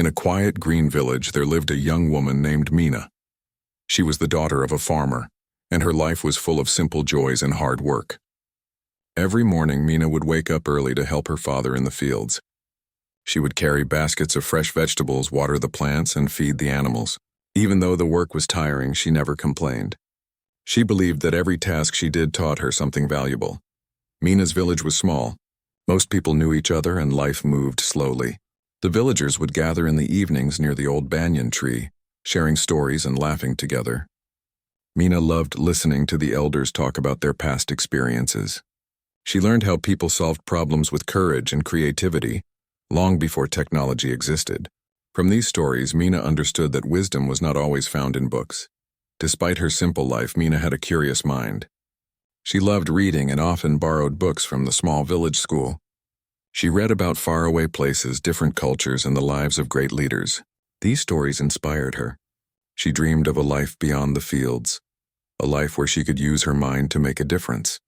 In a quiet green village there lived a young woman named Mina. She was the daughter of a farmer, and her life was full of simple joys and hard work. Every morning Mina would wake up early to help her father in the fields. She would carry baskets of fresh vegetables, water the plants, and feed the animals. Even though the work was tiring, she never complained. She believed that every task she did taught her something valuable. Mina's village was small. Most people knew each other and life moved slowly. The villagers would gather in the evenings near the old banyan tree, sharing stories and laughing together. Mina loved listening to the elders talk about their past experiences. She learned how people solved problems with courage and creativity, long before technology existed. From these stories, Mina understood that wisdom was not always found in books. Despite her simple life, Mina had a curious mind. She loved reading and often borrowed books from the small village school. She read about faraway places, different cultures, and the lives of great leaders. These stories inspired her. She dreamed of a life beyond the fields, a life where she could use her mind to make a difference.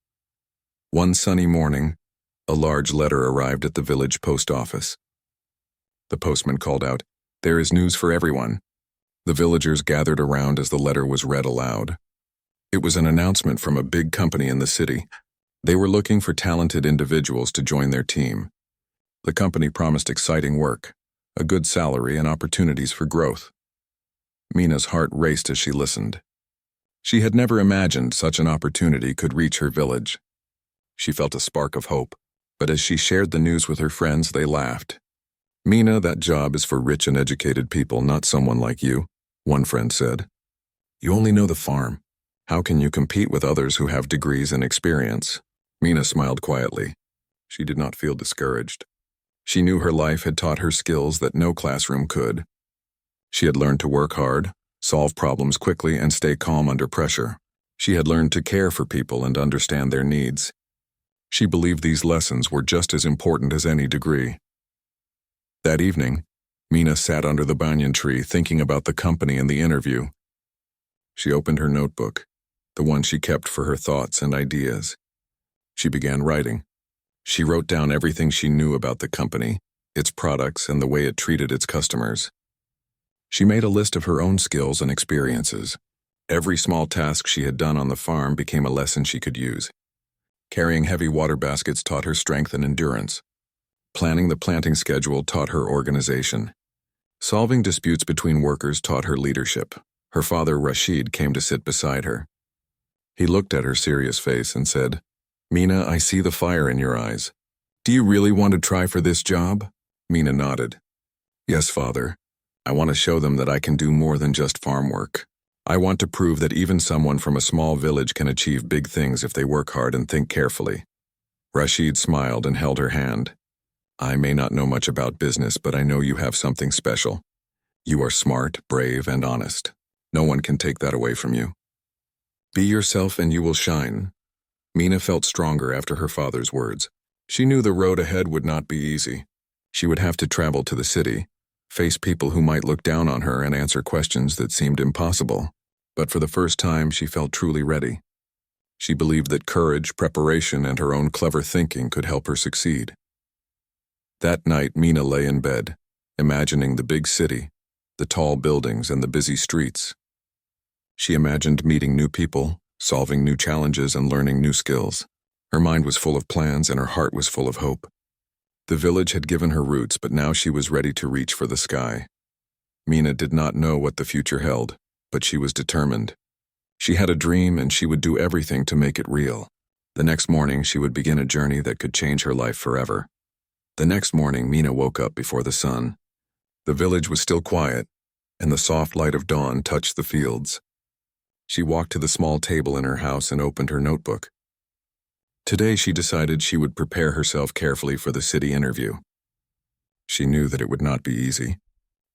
One sunny morning, a large letter arrived at the village post office. The postman called out, "There is news for everyone." The villagers gathered around as the letter was read aloud. It was an announcement from a big company in the city. They were looking for talented individuals to join their team. The company promised exciting work, a good salary, and opportunities for growth. Mina's heart raced as she listened. She had never imagined such an opportunity could reach her village. She felt a spark of hope, but as she shared the news with her friends, they laughed. "Mina, that job is for rich and educated people, not someone like you," one friend said. "You only know the farm. How can you compete with others who have degrees and experience?" Mina smiled quietly. She did not feel discouraged. She knew her life had taught her skills that no classroom could. She had learned to work hard, solve problems quickly, and stay calm under pressure. She had learned to care for people and understand their needs. She believed these lessons were just as important as any degree. That evening, Mina sat under the banyan tree thinking about the company and the interview. She opened her notebook, the one she kept for her thoughts and ideas. She began writing. She wrote down everything she knew about the company, its products, and the way it treated its customers. She made a list of her own skills and experiences. Every small task she had done on the farm became a lesson she could use. Carrying heavy water baskets taught her strength and endurance. Planning the planting schedule taught her organization. Solving disputes between workers taught her leadership. Her father, Rashid, came to sit beside her. He looked at her serious face and said, "Mina, I see the fire in your eyes. Do you really want to try for this job?" Mina nodded. "Yes, father. I want to show them that I can do more than just farm work. I want to prove that even someone from a small village can achieve big things if they work hard and think carefully." Rashid smiled and held her hand. "I may not know much about business, but I know you have something special. You are smart, brave, and honest. No one can take that away from you. Be yourself and you will shine." Mina felt stronger after her father's words. She knew the road ahead would not be easy. She would have to travel to the city, face people who might look down on her, and answer questions that seemed impossible. But for the first time, she felt truly ready. She believed that courage, preparation, and her own clever thinking could help her succeed. That night, Mina lay in bed, imagining the big city, the tall buildings, and the busy streets. She imagined meeting new people, solving new challenges, and learning new skills. Her mind was full of plans and her heart was full of hope. The village had given her roots, but now she was ready to reach for the sky. Mina did not know what the future held, but she was determined. She had a dream and she would do everything to make it real. The next morning, she would begin a journey that could change her life forever. The next morning, Mina woke up before the sun. The village was still quiet, and the soft light of dawn touched the fields. She walked to the small table in her house and opened her notebook. Today, she decided she would prepare herself carefully for the city interview. She knew that it would not be easy.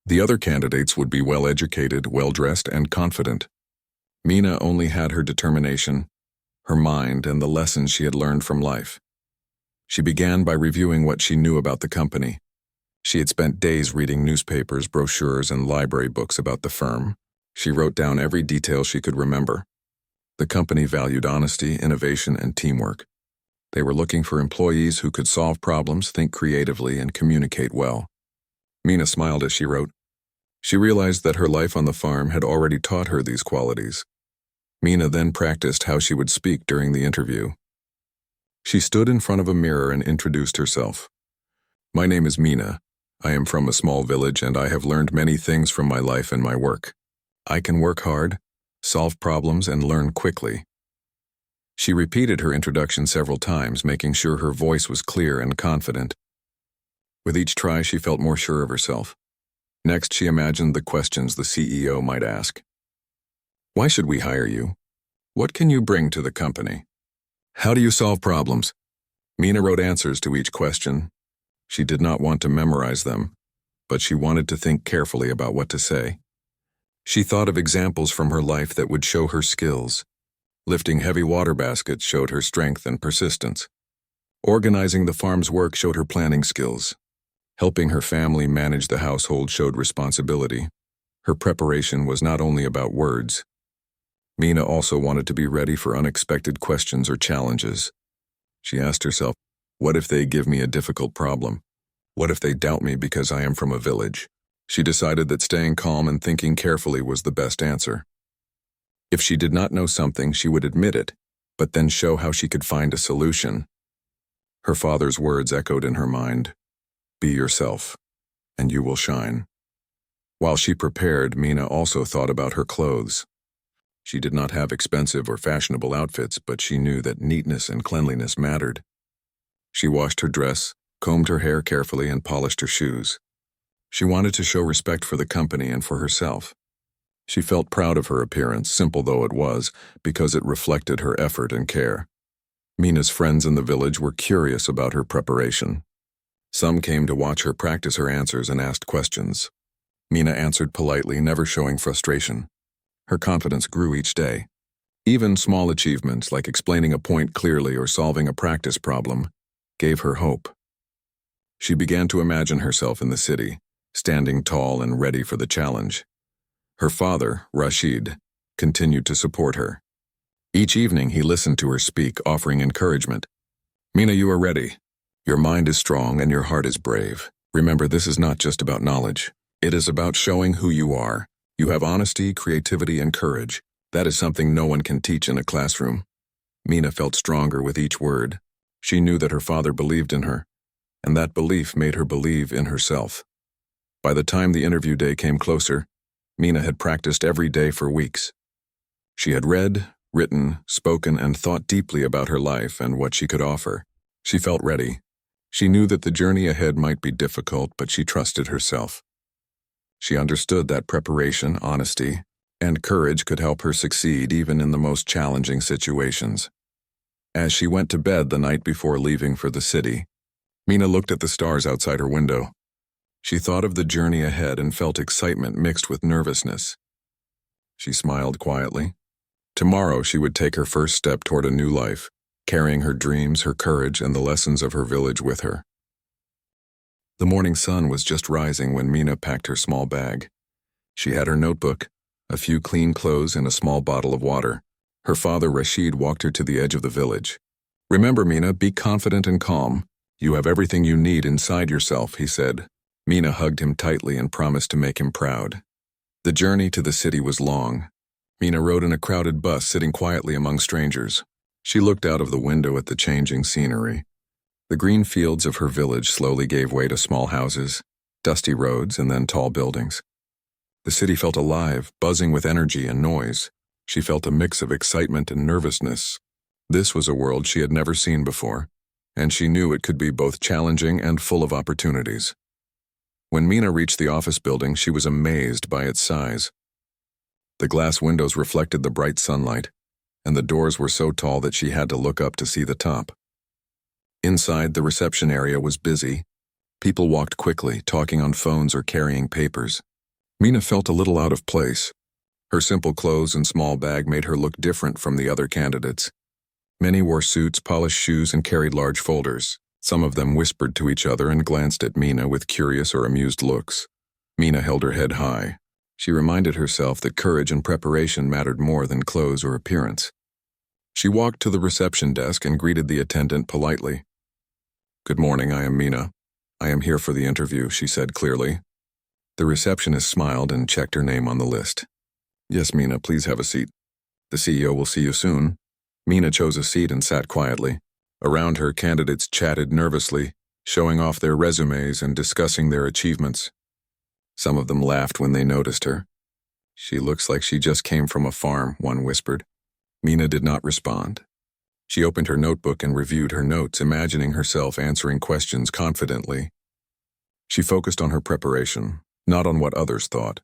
The other candidates would be well-educated, well-dressed, and confident. Mina only had her determination, her mind, and the lessons she had learned from life. She began by reviewing what she knew about the company. She had spent days reading newspapers, brochures, and library books about the firm. She wrote down every detail she could remember. The company valued honesty, innovation, and teamwork. They were looking for employees who could solve problems, think creatively, and communicate well. Mina smiled as she wrote. She realized that her life on the farm had already taught her these qualities. Mina then practiced how she would speak during the interview. She stood in front of a mirror and introduced herself. My name is Mina. I am from a small village and I have learned many things from my life and my work. I can work hard, solve problems, and learn quickly. She repeated her introduction several times, making sure her voice was clear and confident. With each try, she felt more sure of herself. Next, she imagined the questions the CEO might ask. Why should we hire you? What can you bring to the company? How do you solve problems? Mina wrote answers to each question. She did not want to memorize them, but she wanted to think carefully about what to say. She thought of examples from her life that would show her skills. Lifting heavy water baskets showed her strength and persistence. Organizing the farm's work showed her planning skills. Helping her family manage the household showed responsibility. Her preparation was not only about words. Mina also wanted to be ready for unexpected questions or challenges. She asked herself, what if they give me a difficult problem? What if they doubt me because I am from a village? She decided that staying calm and thinking carefully was the best answer. If she did not know something, she would admit it, but then show how she could find a solution. Her father's words echoed in her mind. Be yourself, and you will shine. While she prepared, Mina also thought about her clothes. She did not have expensive or fashionable outfits, but she knew that neatness and cleanliness mattered. She washed her dress, combed her hair carefully, and polished her shoes. She wanted to show respect for the company and for herself. She felt proud of her appearance, simple though it was, because it reflected her effort and care. Mina's friends in the village were curious about her preparation. Some came to watch her practice her answers and asked questions. Mina answered politely, never showing frustration. Her confidence grew each day. Even small achievements like explaining a point clearly or solving a practice problem gave her hope. She began to imagine herself in the city, standing tall and ready for the challenge. Her father, Rashid, continued to support her. Each evening he listened to her speak, offering encouragement. Mina, you are ready. Your mind is strong and your heart is brave. Remember, this is not just about knowledge. It is about showing who you are. You have honesty, creativity, and courage. That is something no one can teach in a classroom. Mina felt stronger with each word. She knew that her father believed in her, and that belief made her believe in herself. By the time the interview day came closer, Mina had practiced every day for weeks. She had read, written, spoken, and thought deeply about her life and what she could offer. She felt ready. She knew that the journey ahead might be difficult, but she trusted herself. She understood that preparation, honesty, and courage could help her succeed even in the most challenging situations. As she went to bed the night before leaving for the city, Mina looked at the stars outside her window. She thought of the journey ahead and felt excitement mixed with nervousness. She smiled quietly. Tomorrow she would take her first step toward a new life, carrying her dreams, her courage, and the lessons of her village with her. The morning sun was just rising when Mina packed her small bag. She had her notebook, a few clean clothes, and a small bottle of water. Her father, Rashid, walked her to the edge of the village. Remember, Mina, be confident and calm. You have everything you need inside yourself, he said. Mina hugged him tightly and promised to make him proud. The journey to the city was long. Mina rode in a crowded bus, sitting quietly among strangers. She looked out of the window at the changing scenery. The green fields of her village slowly gave way to small houses, dusty roads, and then tall buildings. The city felt alive, buzzing with energy and noise. She felt a mix of excitement and nervousness. This was a world she had never seen before, and she knew it could be both challenging and full of opportunities. When Mina reached the office building, she was amazed by its size. The glass windows reflected the bright sunlight, and the doors were so tall that she had to look up to see the top. Inside, the reception area was busy. People walked quickly, talking on phones or carrying papers. Mina felt a little out of place. Her simple clothes and small bag made her look different from the other candidates. Many wore suits, polished shoes, and carried large folders. Some of them whispered to each other and glanced at Mina with curious or amused looks. Mina held her head high. She reminded herself that courage and preparation mattered more than clothes or appearance. She walked to the reception desk and greeted the attendant politely. "Good morning, I am Mina. I am here for the interview," she said clearly. The receptionist smiled and checked her name on the list. Yes, Mina, please have a seat. The CEO will see you soon. Mina chose a seat and sat quietly. Around her, candidates chatted nervously, showing off their resumes and discussing their achievements. Some of them laughed when they noticed her. She looks like she just came from a farm, one whispered. Mina did not respond. She opened her notebook and reviewed her notes, imagining herself answering questions confidently. She focused on her preparation, not on what others thought.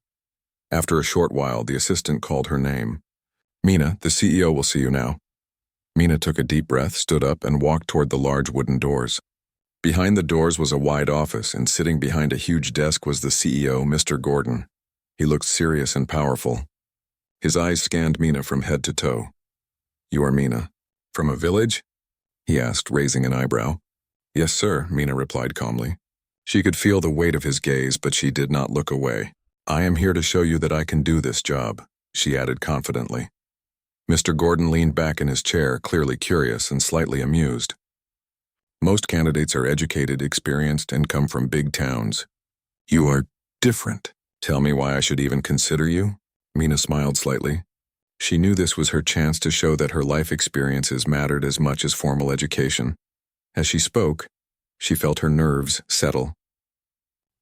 After a short while, the assistant called her name. Mina, the CEO will see you now. Mina took a deep breath, stood up, and walked toward the large wooden doors. Behind the doors was a wide office, and sitting behind a huge desk was the CEO, Mr. Gordon. He looked serious and powerful. His eyes scanned Mina from head to toe. You are Mina. From a village? He asked, raising an eyebrow. Yes, sir, Mina replied calmly. She could feel the weight of his gaze, but she did not look away. I am here to show you that I can do this job, she added confidently. Mr. Gordon leaned back in his chair, clearly curious and slightly amused. Most candidates are educated, experienced, and come from big towns. You are different. Tell me why I should even consider you? Mina smiled slightly. She knew this was her chance to show that her life experiences mattered as much as formal education. As she spoke, she felt her nerves settle.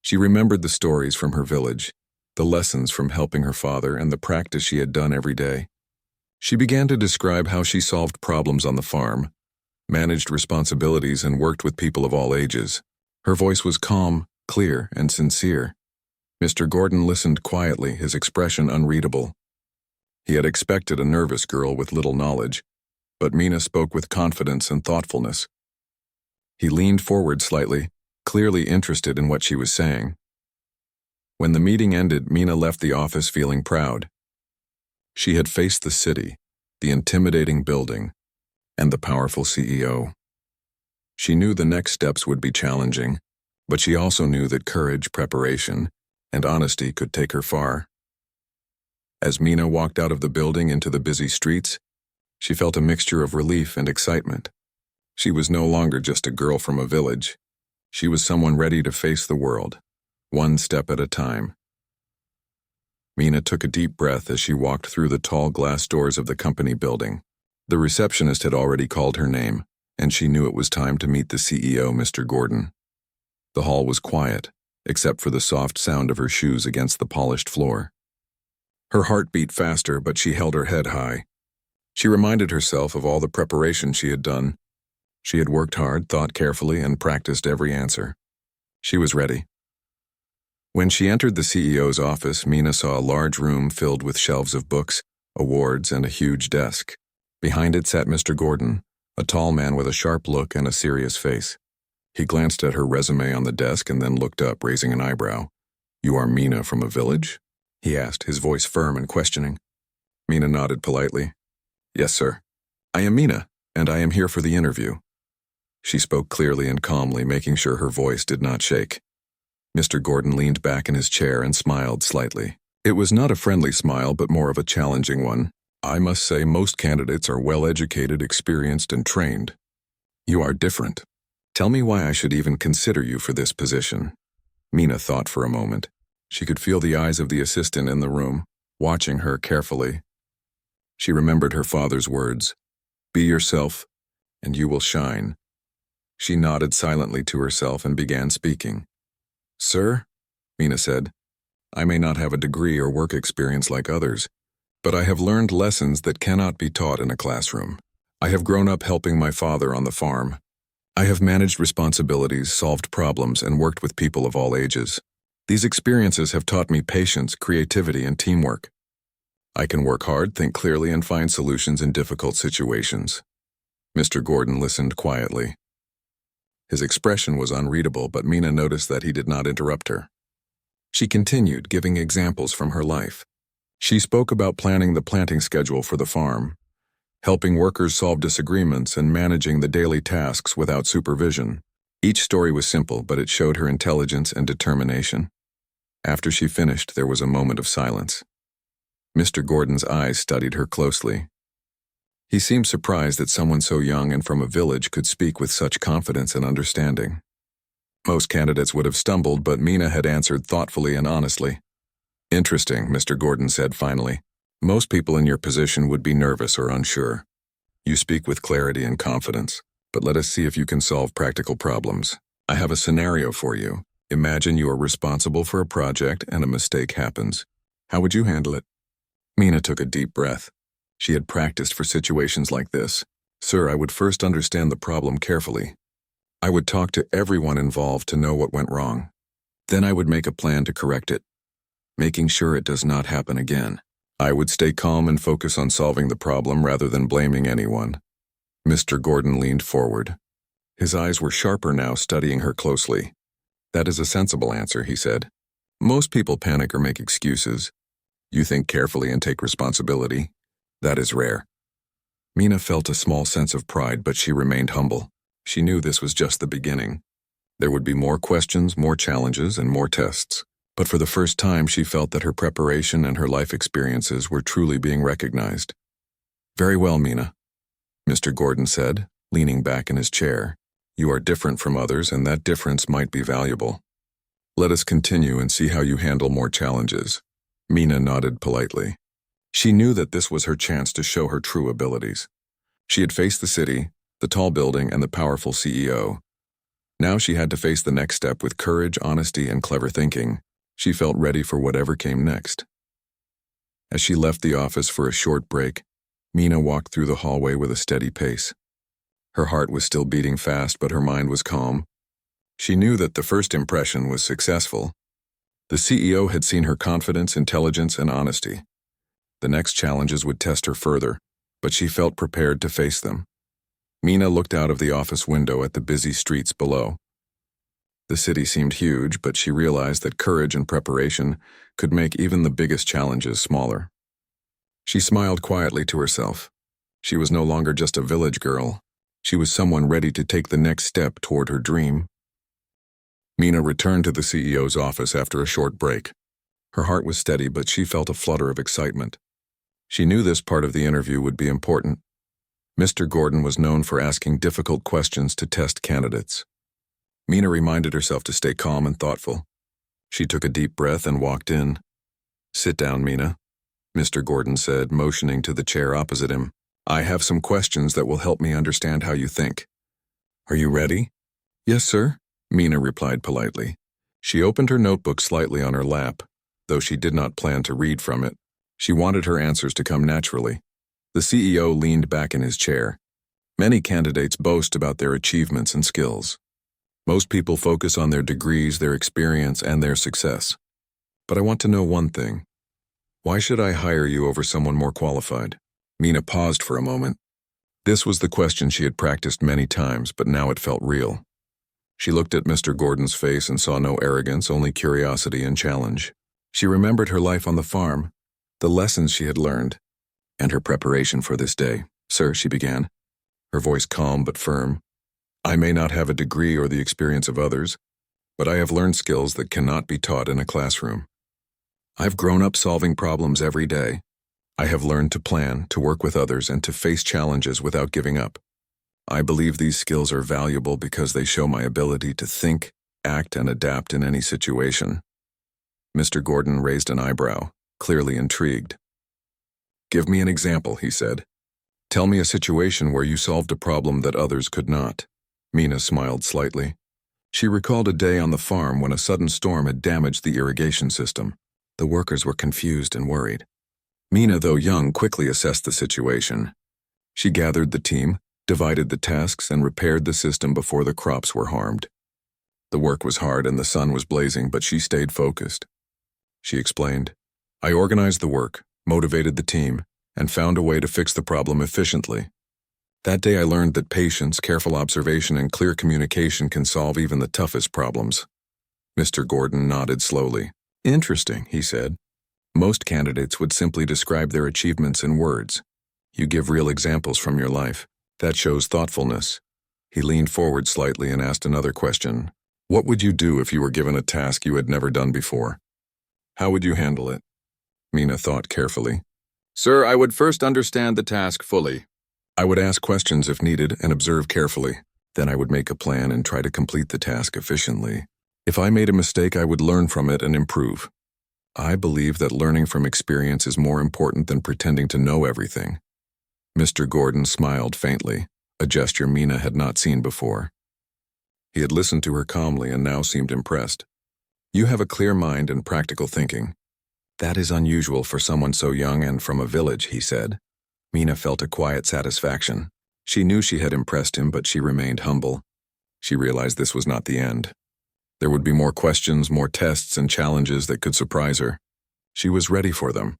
She remembered the stories from her village, the lessons from helping her father, and the practice she had done every day. She began to describe how she solved problems on the farm, managed responsibilities, and worked with people of all ages. Her voice was calm, clear, and sincere. Mr. Gordon listened quietly, his expression unreadable. He had expected a nervous girl with little knowledge, but Mina spoke with confidence and thoughtfulness. He leaned forward slightly, clearly interested in what she was saying. When the meeting ended, Mina left the office feeling proud. She had faced the city, the intimidating building, and the powerful CEO. She knew the next steps would be challenging, but she also knew that courage, preparation, and honesty could take her far. As Mina walked out of the building into the busy streets, she felt a mixture of relief and excitement. She was no longer just a girl from a village. She was someone ready to face the world, one step at a time. Mina took a deep breath as she walked through the tall glass doors of the company building. The receptionist had already called her name, and she knew it was time to meet the CEO, Mr. Gordon. The hall was quiet, except for the soft sound of her shoes against the polished floor. Her heart beat faster, but she held her head high. She reminded herself of all the preparation she had done. She had worked hard, thought carefully, and practiced every answer. She was ready. When she entered the CEO's office, Mina saw a large room filled with shelves of books, awards, and a huge desk. Behind it sat Mr. Gordon, a tall man with a sharp look and a serious face. He glanced at her resume on the desk and then looked up, raising an eyebrow. You are Mina from a village? He asked, his voice firm and questioning. Mina nodded politely. Yes, sir. I am Mina, and I am here for the interview. She spoke clearly and calmly, making sure her voice did not shake. Mr. Gordon leaned back in his chair and smiled slightly. It was not a friendly smile, but more of a challenging one. I must say most candidates are well-educated, experienced, and trained. You are different. Tell me why I should even consider you for this position. Mina thought for a moment. She could feel the eyes of the assistant in the room, watching her carefully. She remembered her father's words, "Be yourself, and you will shine." She nodded silently to herself and began speaking. Sir, Mina said, I may not have a degree or work experience like others, but I have learned lessons that cannot be taught in a classroom. I have grown up helping my father on the farm. I have managed responsibilities, solved problems, and worked with people of all ages. These experiences have taught me patience, creativity, and teamwork. I can work hard, think clearly, and find solutions in difficult situations. Mr. Gordon listened quietly. His expression was unreadable, but Mina noticed that he did not interrupt her. She continued, giving examples from her life. She spoke about planning the planting schedule for the farm, helping workers solve disagreements, and managing the daily tasks without supervision. Each story was simple, but it showed her intelligence and determination. After she finished, there was a moment of silence. Mr. Gordon's eyes studied her closely. He seemed surprised that someone so young and from a village could speak with such confidence and understanding. Most candidates would have stumbled, but Mina had answered thoughtfully and honestly. Interesting, Mr. Gordon said finally. Most people in your position would be nervous or unsure. You speak with clarity and confidence, but let us see if you can solve practical problems. I have a scenario for you. Imagine you are responsible for a project and a mistake happens. How would you handle it? Mina took a deep breath. She had practiced for situations like this. Sir, I would first understand the problem carefully. I would talk to everyone involved to know what went wrong. Then I would make a plan to correct it, making sure it does not happen again. I would stay calm and focus on solving the problem rather than blaming anyone. Mr. Gordon leaned forward. His eyes were sharper now, studying her closely. That is a sensible answer, he said. Most people panic or make excuses. You think carefully and take responsibility. That is rare. Mina felt a small sense of pride, but she remained humble. She knew this was just the beginning. There would be more questions, more challenges, and more tests. But for the first time, she felt that her preparation and her life experiences were truly being recognized. Very well, Mina, Mr. Gordon said, leaning back in his chair. You are different from others, and that difference might be valuable. Let us continue and see how you handle more challenges. Mina nodded politely. She knew that this was her chance to show her true abilities. She had faced the city, the tall building, and the powerful CEO. Now she had to face the next step with courage, honesty, and clever thinking. She felt ready for whatever came next. As she left the office for a short break, Mina walked through the hallway with a steady pace. Her heart was still beating fast, but her mind was calm. She knew that the first impression was successful. The CEO had seen her confidence, intelligence, and honesty. The next challenges would test her further, but she felt prepared to face them. Mina looked out of the office window at the busy streets below. The city seemed huge, but she realized that courage and preparation could make even the biggest challenges smaller. She smiled quietly to herself. She was no longer just a village girl. She was someone ready to take the next step toward her dream. Mina returned to the CEO's office after a short break. Her heart was steady, but she felt a flutter of excitement. She knew this part of the interview would be important. Mr. Gordon was known for asking difficult questions to test candidates. Mina reminded herself to stay calm and thoughtful. She took a deep breath and walked in. Sit down, Mina, Mr. Gordon said, motioning to the chair opposite him. I have some questions that will help me understand how you think. Are you ready? Yes, sir, Mina replied politely. She opened her notebook slightly on her lap, though she did not plan to read from it. She wanted her answers to come naturally. The CEO leaned back in his chair. Many candidates boast about their achievements and skills. Most people focus on their degrees, their experience, and their success. But I want to know one thing. Why should I hire you over someone more qualified? Mina paused for a moment. This was the question she had practiced many times, but now it felt real. She looked at Mr. Gordon's face and saw no arrogance, only curiosity and challenge. She remembered her life on the farm, the lessons she had learned, and her preparation for this day. Sir, she began, her voice calm but firm. I may not have a degree or the experience of others, but I have learned skills that cannot be taught in a classroom. I've grown up solving problems every day. I have learned to plan, to work with others, and to face challenges without giving up. I believe these skills are valuable because they show my ability to think, act, and adapt in any situation. Mr. Gordon raised an eyebrow, clearly intrigued. Give me an example, he said. Tell me a situation where you solved a problem that others could not. Mina smiled slightly. She recalled a day on the farm when a sudden storm had damaged the irrigation system. The workers were confused and worried. Mina, though young, quickly assessed the situation. She gathered the team, divided the tasks, and repaired the system before the crops were harmed. The work was hard and the sun was blazing, but she stayed focused. She explained, I organized the work, motivated the team, and found a way to fix the problem efficiently. That day I learned that patience, careful observation, and clear communication can solve even the toughest problems. Mr. Gordon nodded slowly. Interesting, he said. Most candidates would simply describe their achievements in words. You give real examples from your life. That shows thoughtfulness. He leaned forward slightly and asked another question. What would you do if you were given a task you had never done before? How would you handle it? Mina thought carefully. Sir, I would first understand the task fully. I would ask questions if needed and observe carefully. Then I would make a plan and try to complete the task efficiently. If I made a mistake, I would learn from it and improve. I believe that learning from experience is more important than pretending to know everything. Mr. Gordon smiled faintly, a gesture Mina had not seen before. He had listened to her calmly and now seemed impressed. You have a clear mind and practical thinking. That is unusual for someone so young and from a village, he said. Mina felt a quiet satisfaction. She knew she had impressed him, but she remained humble. She realized this was not the end. There would be more questions, more tests and challenges that could surprise her. She was ready for them.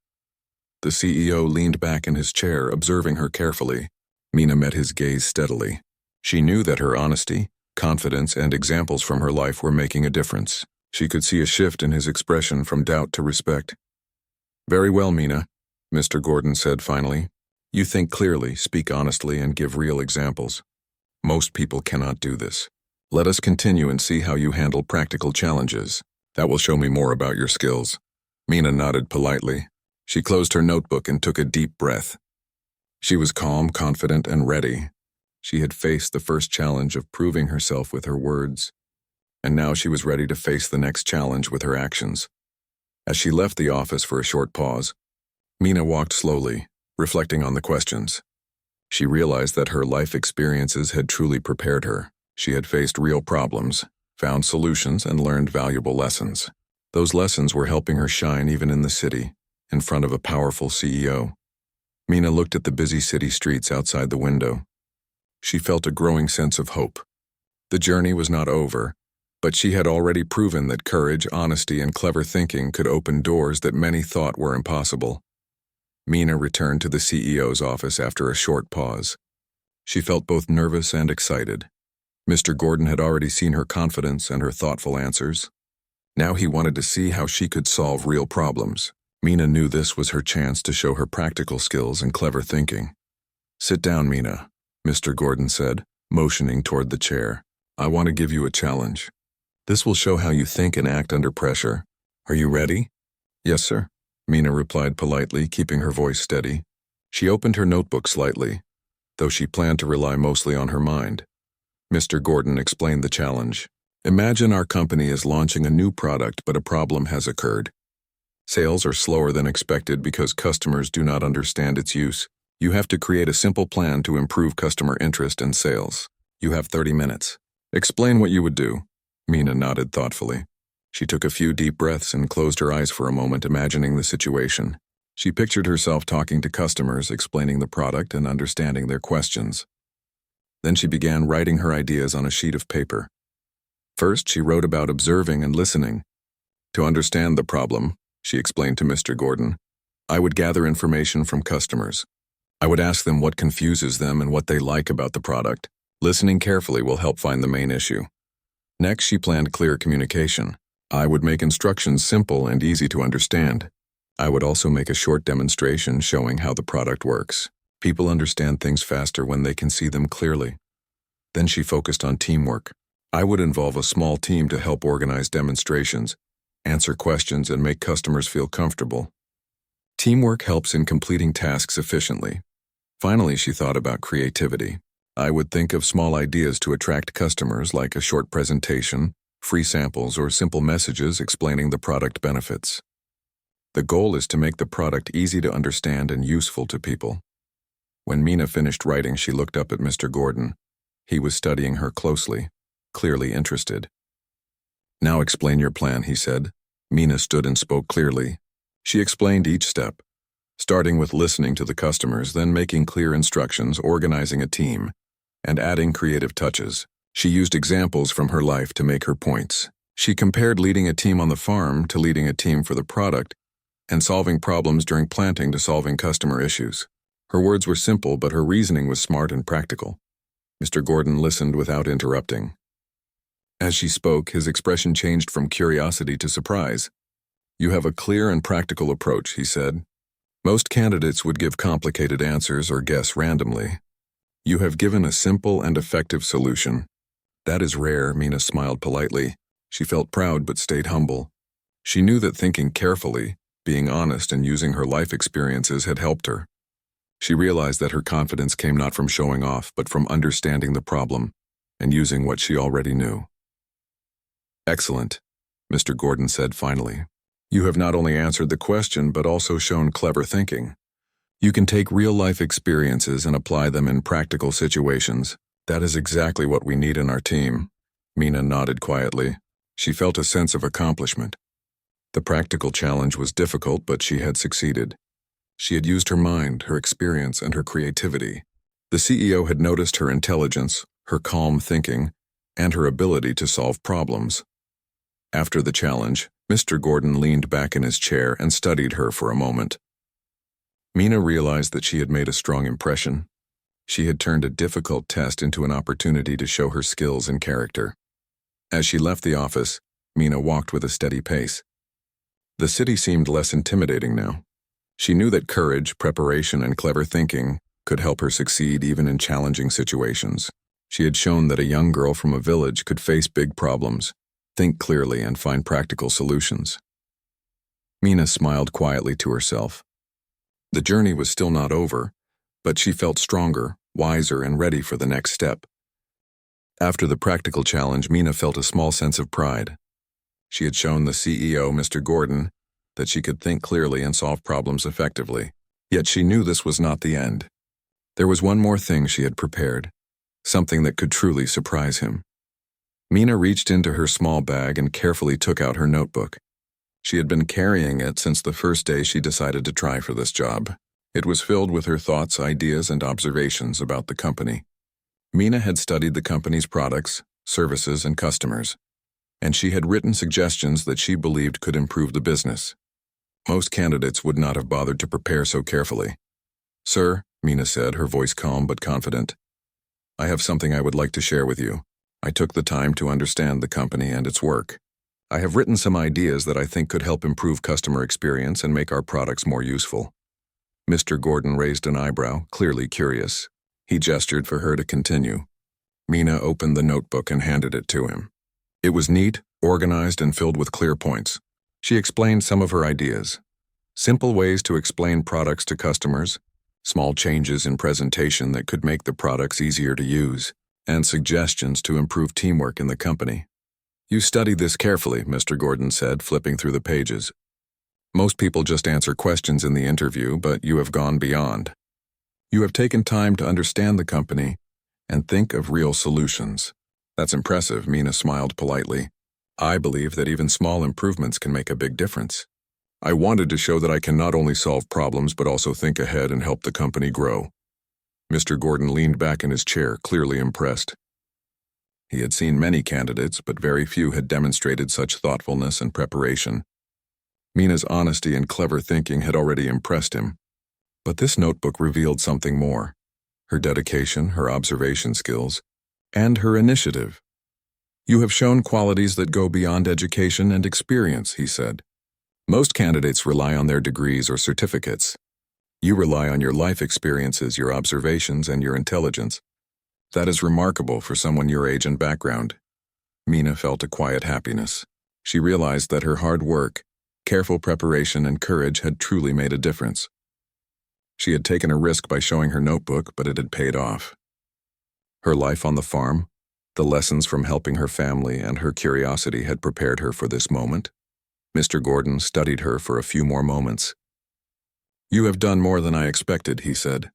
The CEO leaned back in his chair, observing her carefully. Mina met his gaze steadily. She knew that her honesty, confidence, and examples from her life were making a difference. She could see a shift in his expression from doubt to respect. Very well, Mina, Mr. Gordon said finally. You think clearly, speak honestly, and give real examples. Most people cannot do this. Let us continue and see how you handle practical challenges. That will show me more about your skills. Mina nodded politely. She closed her notebook and took a deep breath. She was calm, confident, and ready. She had faced the first challenge of proving herself with her words, and now she was ready to face the next challenge with her actions. As she left the office for a short pause, Mina walked slowly, reflecting on the questions. She realized that her life experiences had truly prepared her. She had faced real problems, found solutions, and learned valuable lessons. Those lessons were helping her shine even in the city, in front of a powerful CEO. Mina looked at the busy city streets outside the window. She felt a growing sense of hope. The journey was not over, but she had already proven that courage, honesty, and clever thinking could open doors that many thought were impossible. Mina returned to the CEO's office after a short pause. She felt both nervous and excited. Mr. Gordon had already seen her confidence and her thoughtful answers. Now he wanted to see how she could solve real problems. Mina knew this was her chance to show her practical skills and clever thinking. Sit down, Mina, Mr. Gordon said, motioning toward the chair. I want to give you a challenge. This will show how you think and act under pressure. Are you ready? Yes, sir, Mina replied politely, keeping her voice steady. She opened her notebook slightly, though she planned to rely mostly on her mind. Mr. Gordon explained the challenge. Imagine our company is launching a new product, but a problem has occurred. Sales are slower than expected because customers do not understand its use. You have to create a simple plan to improve customer interest and sales. You have 30 minutes. Explain what you would do. Mina nodded thoughtfully. She took a few deep breaths and closed her eyes for a moment, imagining the situation. She pictured herself talking to customers, explaining the product and understanding their questions. Then she began writing her ideas on a sheet of paper. First, she wrote about observing and listening. To understand the problem, she explained to Mr. Gordon, I would gather information from customers. I would ask them what confuses them and what they like about the product. Listening carefully will help find the main issue. Next, she planned clear communication. I would make instructions simple and easy to understand. I would also make a short demonstration showing how the product works. People understand things faster when they can see them clearly. Then she focused on teamwork. I would involve a small team to help organize demonstrations, answer questions, and make customers feel comfortable. Teamwork helps in completing tasks efficiently. Finally, she thought about creativity. I would think of small ideas to attract customers, like a short presentation, free samples, or simple messages explaining the product benefits. The goal is to make the product easy to understand and useful to people. When Mina finished writing, she looked up at Mr. Gordon. He was studying her closely, clearly interested. Now explain your plan, he said. Mina stood and spoke clearly. She explained each step, starting with listening to the customers, then making clear instructions, organizing a team, and adding creative touches. She used examples from her life to make her points. She compared leading a team on the farm to leading a team for the product, and solving problems during planting to solving customer issues. Her words were simple, but her reasoning was smart and practical. Mr. Gordon listened without interrupting. As she spoke, his expression changed from curiosity to surprise. You have a clear and practical approach, he said. Most candidates would give complicated answers or guess randomly. You have given a simple and effective solution. That is rare, Mina smiled politely. She felt proud but stayed humble. She knew that thinking carefully, being honest, and using her life experiences had helped her. She realized that her confidence came not from showing off, but from understanding the problem and using what she already knew. "Excellent," Mr. Gordon said finally. "You have not only answered the question but also shown clever thinking. You can take real-life experiences and apply them in practical situations. That is exactly what we need in our team." Mina nodded quietly. She felt a sense of accomplishment. The practical challenge was difficult, but she had succeeded. She had used her mind, her experience, and her creativity. The CEO had noticed her intelligence, her calm thinking, and her ability to solve problems. After the challenge, Mr. Gordon leaned back in his chair and studied her for a moment. Mina realized that she had made a strong impression. She had turned a difficult test into an opportunity to show her skills and character. As she left the office, Mina walked with a steady pace. The city seemed less intimidating now. She knew that courage, preparation, and clever thinking could help her succeed even in challenging situations. She had shown that a young girl from a village could face big problems, think clearly, and find practical solutions. Mina smiled quietly to herself. The journey was still not over, but she felt stronger, wiser, and ready for the next step. After the practical challenge, Mina felt a small sense of pride. She had shown the CEO, Mr. Gordon, that she could think clearly and solve problems effectively. Yet she knew this was not the end. There was one more thing she had prepared, something that could truly surprise him. Mina reached into her small bag and carefully took out her notebook. She had been carrying it since the first day she decided to try for this job. It was filled with her thoughts, ideas, and observations about the company. Mina had studied the company's products, services, and customers, and she had written suggestions that she believed could improve the business. Most candidates would not have bothered to prepare so carefully. "Sir," Mina said, her voice calm but confident, "I have something I would like to share with you. I took the time to understand the company and its work. I have written some ideas that I think could help improve customer experience and make our products more useful." Mr. Gordon raised an eyebrow, clearly curious. He gestured for her to continue. Mina opened the notebook and handed it to him. It was neat, organized, and filled with clear points. She explained some of her ideas. Simple ways to explain products to customers, small changes in presentation that could make the products easier to use, and suggestions to improve teamwork in the company. "You studied this carefully," Mr. Gordon said, flipping through the pages. "Most people just answer questions in the interview, but you have gone beyond. You have taken time to understand the company and think of real solutions." "That's impressive," Mina smiled politely. "I believe that even small improvements can make a big difference. I wanted to show that I can not only solve problems but also think ahead and help the company grow." Mr. Gordon leaned back in his chair, clearly impressed. He had seen many candidates, but very few had demonstrated such thoughtfulness and preparation. Mina's honesty and clever thinking had already impressed him. But this notebook revealed something more: her dedication, her observation skills, and her initiative. "You have shown qualities that go beyond education and experience," he said. "Most candidates rely on their degrees or certificates. You rely on your life experiences, your observations, and your intelligence. That is remarkable for someone your age and background." Mina felt a quiet happiness. She realized that her hard work, careful preparation, and courage had truly made a difference. She had taken a risk by showing her notebook, but it had paid off. Her life on the farm, the lessons from helping her family, and her curiosity had prepared her for this moment. Mr. Gordon studied her for a few more moments. "You have done more than I expected," he said.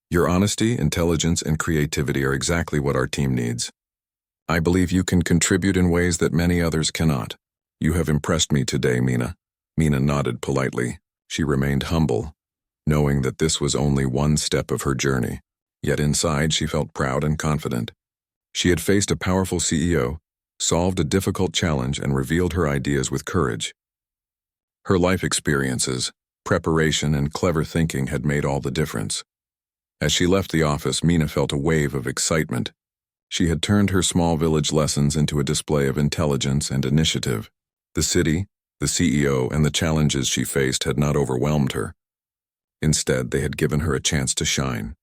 "Your honesty, intelligence, and creativity are exactly what our team needs. I believe you can contribute in ways that many others cannot. You have impressed me today, Mina." Mina nodded politely. She remained humble, knowing that this was only one step of her journey. Yet inside she felt proud and confident. She had faced a powerful CEO, solved a difficult challenge, and revealed her ideas with courage. Her life experiences, preparation, and clever thinking had made all the difference. As she left the office, Mina felt a wave of excitement. She had turned her small village lessons into a display of intelligence and initiative. The city, the CEO, and the challenges she faced had not overwhelmed her. Instead, they had given her a chance to shine.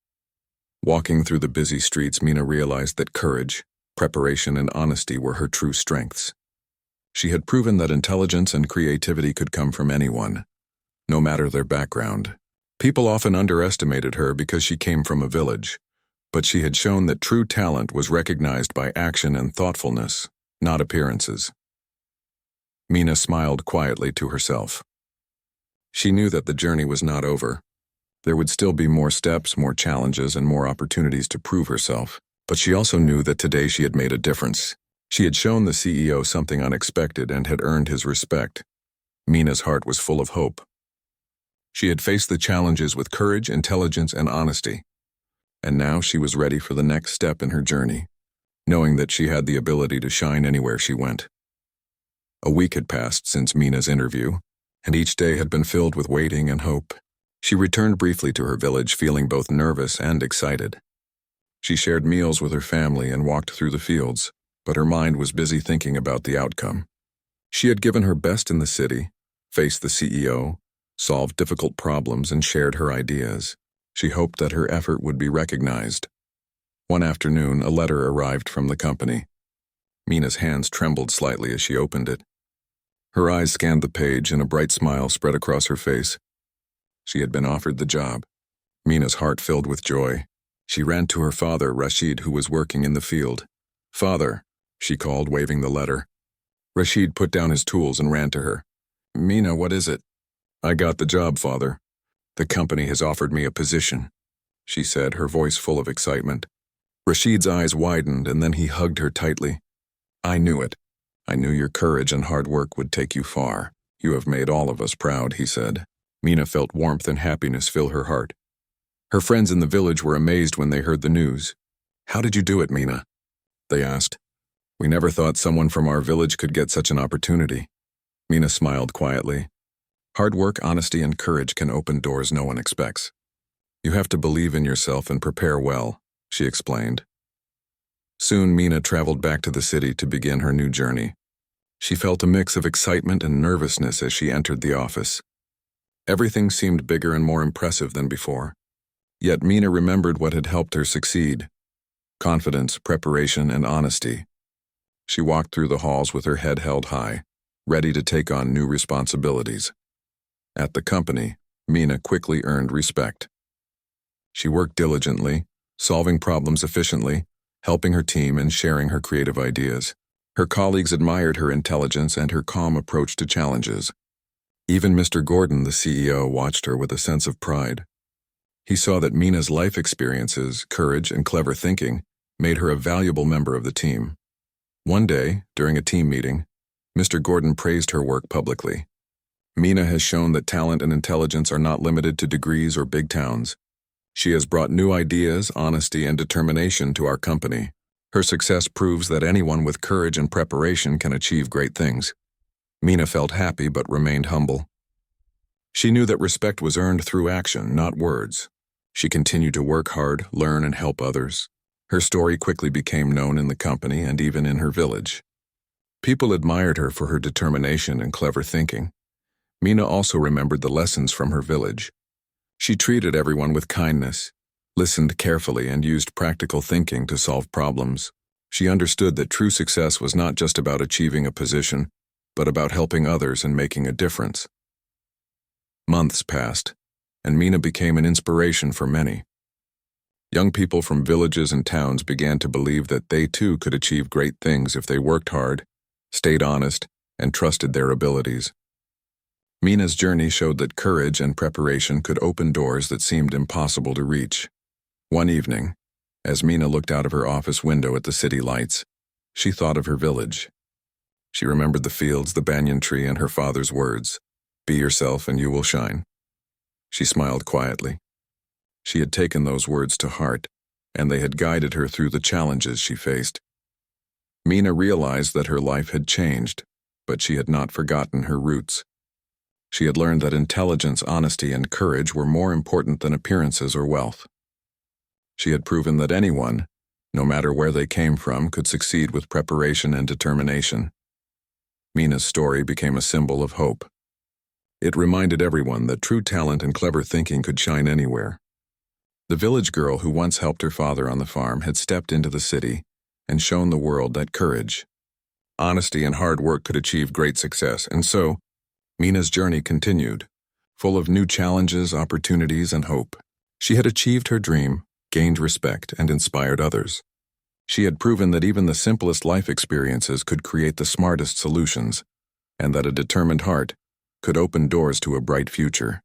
Walking through the busy streets, Mina realized that courage, preparation, and honesty were her true strengths. She had proven that intelligence and creativity could come from anyone, no matter their background. People often underestimated her because she came from a village, But she had shown that true talent was recognized by action and thoughtfulness, not appearances. Mina smiled quietly to herself. She knew that the journey was not over. There would still be more steps, more challenges, and more opportunities to prove herself. But she also knew that today she had made a difference. She had shown the CEO something unexpected and had earned his respect. Mina's heart was full of hope. She had faced the challenges with courage, intelligence, and honesty. And now she was ready for the next step in her journey, knowing that she had the ability to shine anywhere she went. A week had passed since Mina's interview, and each day had been filled with waiting and hope. She returned briefly to her village, feeling both nervous and excited. She shared meals with her family and walked through the fields, but her mind was busy thinking about the outcome. She had given her best in the city, faced the CEO, solved difficult problems, and shared her ideas. She hoped that her effort would be recognized. One afternoon, a letter arrived from the company. Mina's hands trembled slightly as she opened it. Her eyes scanned the page and a bright smile spread across her face. She had been offered the job. Mina's heart filled with joy. She ran to her father, Rashid, who was working in the field. "Father," she called, waving the letter. Rashid put down his tools and ran to her. "Mina, what is it?" "I got the job, Father. The company has offered me a position," she said, her voice full of excitement. Rashid's eyes widened, and then he hugged her tightly. "I knew it. I knew your courage and hard work would take you far. You have made all of us proud," he said. Mina felt warmth and happiness fill her heart. Her friends in the village were amazed when they heard the news. "How did you do it, Mina?" they asked. "We never thought someone from our village could get such an opportunity." Mina smiled quietly. "Hard work, honesty, and courage can open doors no one expects. You have to believe in yourself and prepare well," she explained. Soon Mina traveled back to the city to begin her new journey. She felt a mix of excitement and nervousness as she entered the office. Everything seemed bigger and more impressive than before. Yet Mina remembered what had helped her succeed: confidence, preparation, and honesty. She walked through the halls with her head held high, ready to take on new responsibilities. At the company, Mina quickly earned respect. She worked diligently, solving problems efficiently, helping her team and sharing her creative ideas. Her colleagues admired her intelligence and her calm approach to challenges. Even Mr. Gordon, the CEO, watched her with a sense of pride. He saw that Mina's life experiences, courage, and clever thinking made her a valuable member of the team. One day, during a team meeting, Mr. Gordon praised her work publicly. "Mina has shown that talent and intelligence are not limited to degrees or big towns. She has brought new ideas, honesty, and determination to our company. Her success proves that anyone with courage and preparation can achieve great things." Mina felt happy but remained humble. She knew that respect was earned through action, not words. She continued to work hard, learn, and help others. Her story quickly became known in the company and even in her village. People admired her for her determination and clever thinking. Mina also remembered the lessons from her village. She treated everyone with kindness, listened carefully, and used practical thinking to solve problems. She understood that true success was not just about achieving a position, but about helping others and making a difference. Months passed, and Mina became an inspiration for many. Young people from villages and towns began to believe that they too could achieve great things if they worked hard, stayed honest, and trusted their abilities. Mina's journey showed that courage and preparation could open doors that seemed impossible to reach. One evening, as Mina looked out of her office window at the city lights, she thought of her village. She remembered the fields, the banyan tree, and her father's words, "Be yourself and you will shine." She smiled quietly. She had taken those words to heart, and they had guided her through the challenges she faced. Mina realized that her life had changed, but she had not forgotten her roots. She had learned that intelligence, honesty, and courage were more important than appearances or wealth. She had proven that anyone, no matter where they came from, could succeed with preparation and determination. Mina's story became a symbol of hope. It reminded everyone that true talent and clever thinking could shine anywhere. The village girl who once helped her father on the farm had stepped into the city and shown the world that courage, honesty, and hard work could achieve great success, and so, Mina's journey continued, full of new challenges, opportunities, and hope. She had achieved her dream, gained respect, and inspired others. She had proven that even the simplest life experiences could create the smartest solutions, and that a determined heart could open doors to a bright future.